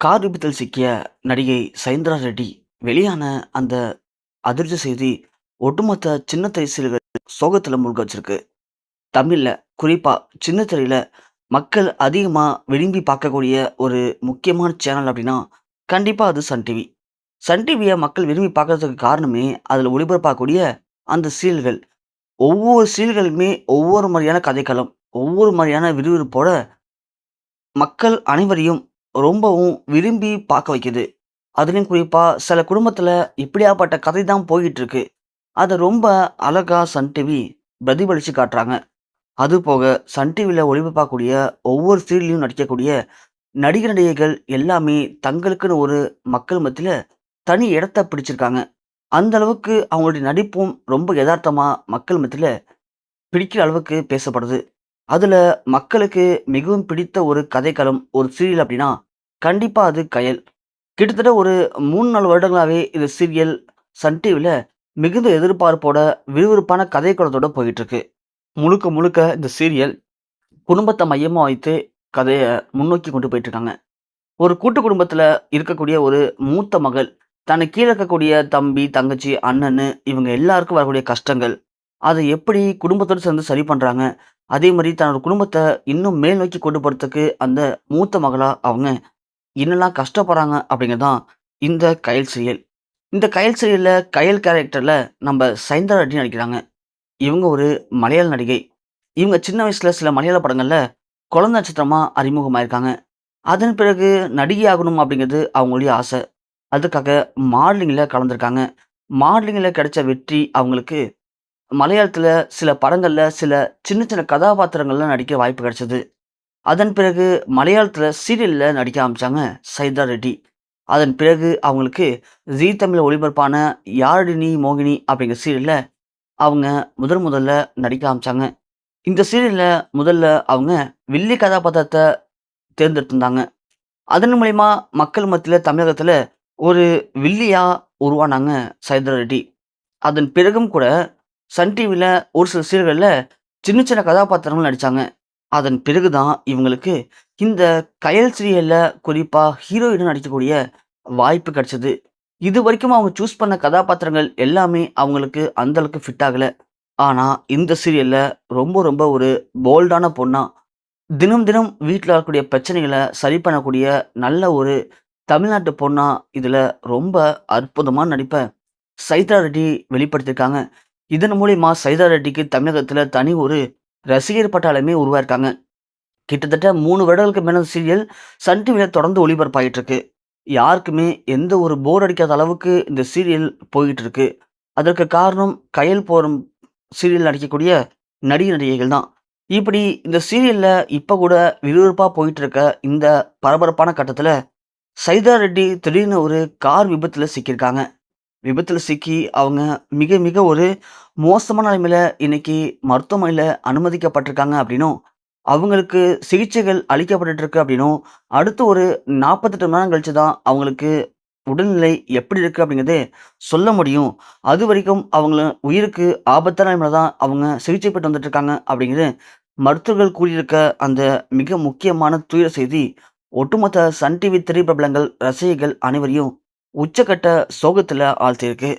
Car விபத்தில் சிக்கிய நடிகை சைந்தரா ரெட்டி வெளியான அந்த அதிர்ச்சி செய்தி ஒட்டுமொத்த சின்ன திரைசீலர்கள் சோகத்துல மூழ்க வச்சிருக்கு. தமிழ்ல குறிப்பா சின்ன திரையில மக்கள் அதிகமா விரும்பி பார்க்கக்கூடிய ஒரு முக்கியமான சேனல் அப்படின்னா கண்டிப்பா அது சன் டிவி. சன் டிவியை மக்கள் விரும்பி பார்க்கறதுக்கு காரணமே அதில் ஒளிபரப்பாகக்கூடிய அந்த சீரியல்கள். ஒவ்வொரு சீரியல்களுமே ஒவ்வொரு மாதிரியான கதைக்களம், ஒவ்வொரு மாதிரியான விறுவிறுப்போட மக்கள் அனைவரையும் ரொம்பவும் விரும்பி பார்க்க வைக்குது. அதுலயும் குறிப்பா சில குடும்பத்துல இப்படியாப்பட்ட கதை தான் போயிட்டு இருக்கு. அத ரொம்ப அழகா சன் டிவி பிரதிபலிச்சு காட்டுறாங்க. அதுபோக சன் டிவில ஒளிபரப்பாகக்கூடிய ஒவ்வொரு சீரியல்லயும் நடிக்கக்கூடிய நடிகர், நடிகைகள் எல்லாமே தங்களுக்குன்னு ஒரு மக்கள் மத்தியில தனி இடத்த பிடிச்சிருக்காங்க. அந்த அளவுக்கு அவங்களுடைய நடிப்பும் ரொம்ப எதார்த்தமா மக்கள் மத்தியில பிடிக்கிற அளவுக்கு பேசப்படுது. அதுல மக்களுக்கு மிகவும் பிடித்த ஒரு கதைக்களம், ஒரு சீரியல் அப்படின்னா, கண்டிப்பா அது கயல். கிட்டத்தட்ட ஒரு 3, 4 வருடங்களாவே இந்த சீரியல் சன் டிவில மிகுந்த எதிர்பார்ப்போட, விறுவிறுப்பான கதைக்களத்தோட போயிட்டுருக்கு. முழுக்க முழுக்க இந்த சீரியல் குடும்பத்த மையமா வைத்து கதைய முன்னோக்கி கொண்டு போயிட்டுருக்காங்க. ஒரு கூட்டு குடும்பத்துல இருக்கக்கூடிய ஒரு மூத்த மகள், தனக்கு கீழ இருக்கக்கூடிய தம்பி, தங்கச்சி, அண்ணனு இவங்க எல்லாருக்கும் வரக்கூடிய கஷ்டங்கள், அத எப்படி குடும்பத்தோட சேர்ந்து சரி பண்றாங்க. அதே மாரி தன்னோட குடும்பத்த இன்னும் மேல் நோக்கி கொண்டு போறதுக்கு அந்த மூத்த மகளா அவங்க என்னலாம் கஷ்டப்படுறாங்க அப்படிங்கிறது தான் இந்த கயல் சீரியல். இந்த கயல் சீரியல்ல கயல் கேரக்டர்ல நம்ம சைந்தரா ரெட்டி நடிக்கிறாங்க. இவங்க ஒரு மலையாள நடிகை. இவங்க சின்ன வயசுல சில மலையாள படங்கள்ல குழந்தை நட்சத்திரமா அறிமுகமாயிருக்காங்க. அதன் பிறகு நடிகை ஆகணும் அப்படிங்கிறது அவங்களுடைய ஆசை. அதுக்காக மாடலிங்ல கலந்திருக்காங்க. மாடலிங்ல கிடைச்ச வெற்றி அவங்களுக்கு மலையாளத்துல சில படங்கள்ல சில சின்ன சின்ன கதாபாத்திரங்கள்ல நடிக்க வாய்ப்பு கிடைச்சது. அதன் பிறகு மலையாளத்துல சீரியல்ல நடிக்க ஆரம்பிச்சாங்க சைந்தரா ரெட்டி. அதன் பிறகு அவங்களுக்கு ஜீ தமிழ்ல ஒளிபரப்பான யாரடி நீ மோகினி அப்படிங்கிற சீரியல்ல அவங்க முதல்ல நடிக்க ஆரம்பிச்சாங்க. இந்த சீரியல்ல முதல்ல அவங்க வில்லி கதாபாத்திரத்த தேர்ந்தெடுத்திருந்தாங்க. அதன் மூலியமா மக்கள் மத்தியில தமிழகத்துல ஒரு வில்லியா உருவானாங்க சைந்தரா ரெட்டி. அதன் பிறகும் கூட சன் டிவில ஒரு சில சீரியல்கள்ல சின்ன சின்ன கதாபாத்திரங்கள் நடிச்சாங்க. அதன் பிறகு தான் இவங்களுக்கு இந்த கயல் சீரியல்ல குறிப்பா ஹீரோயினா நடிக்கக்கூடிய வாய்ப்பு கிடைச்சது. இதுவரைக்கும் அவங்க சூஸ் பண்ண கதாபாத்திரங்கள் எல்லாமே அவங்களுக்கு அந்த அளவுக்கு ஃபிட் ஆகல. ஆனா இந்த சீரியல்ல ரொம்ப ஒரு போல்டான பொண்ணா, தினம் தினம் வீட்ல வரக்கூடிய பிரச்சனைகள சரி பண்ணக்கூடிய நல்ல ஒரு தமிழ்நாட்டு பொண்ணா, இதுல ரொம்ப அற்புதமான நடிப்ப சைத்ரா ரெட்டி வெளிப்படுத்தியிருக்காங்க. இதன் மூலியமா சைதா ரெட்டிக்கு தமிழகத்துல தனி ஒரு ரசிகர் பட்டாளமே உருவாயிருக்காங்க. கிட்டத்தட்ட 3 வருடங்களுக்கு மேல சீரியல் சன் டிவில தொடர்ந்து ஒளிபரப்பாயிட்டு இருக்கு. யாருக்குமே எந்த ஒரு போர் அடிக்காத அளவுக்கு இந்த சீரியல் போயிட்டு இருக்கு. அதற்கு காரணம் கயல் போரும் சீரியல் நடிக்கக்கூடிய நடிகர், நடிகைகள் தான். இப்படி இந்த சீரியல்ல இப்ப கூட விறுவிறுப்பா போயிட்டு இருக்க இந்த பரபரப்பான கட்டத்துல சைதா ரெட்டி திடீர்னு ஒரு கார் விபத்துல சிக்கியிருக்காங்க. விபத்துல சிக்கி அவங்க மிக மிக ஒரு மோசமான நிலைமையில இன்னைக்கு மருத்துவமனையில அனுமதிக்கப்பட்டிருக்காங்க அப்படின்னும், அவங்களுக்கு சிகிச்சைகள் அளிக்கப்பட்டுட்டு இருக்கு அப்படின்னும், அடுத்து ஒரு 48 மணி நேரம் கழிச்சு தான் அவங்களுக்கு உடல்நிலை எப்படி இருக்கு அப்படிங்கிறதே சொல்ல முடியும். அதுவரைக்கும் அவங்கள உயிருக்கு ஆபத்தான நிலைமையில தான் அவங்க சிகிச்சை பெற்று வந்துட்டு இருக்காங்க அப்படிங்கிறது மருத்துவர்கள் கூறியிருக்க அந்த மிக முக்கியமான துயர செய்தி ஒட்டுமொத்த சன் டிவி திரைப்பிரபலங்கள், ரசிகைகள் அனைவரையும் உச்சக்கட்ட சோகத்துல ஆழ்த்தியிருக்கு.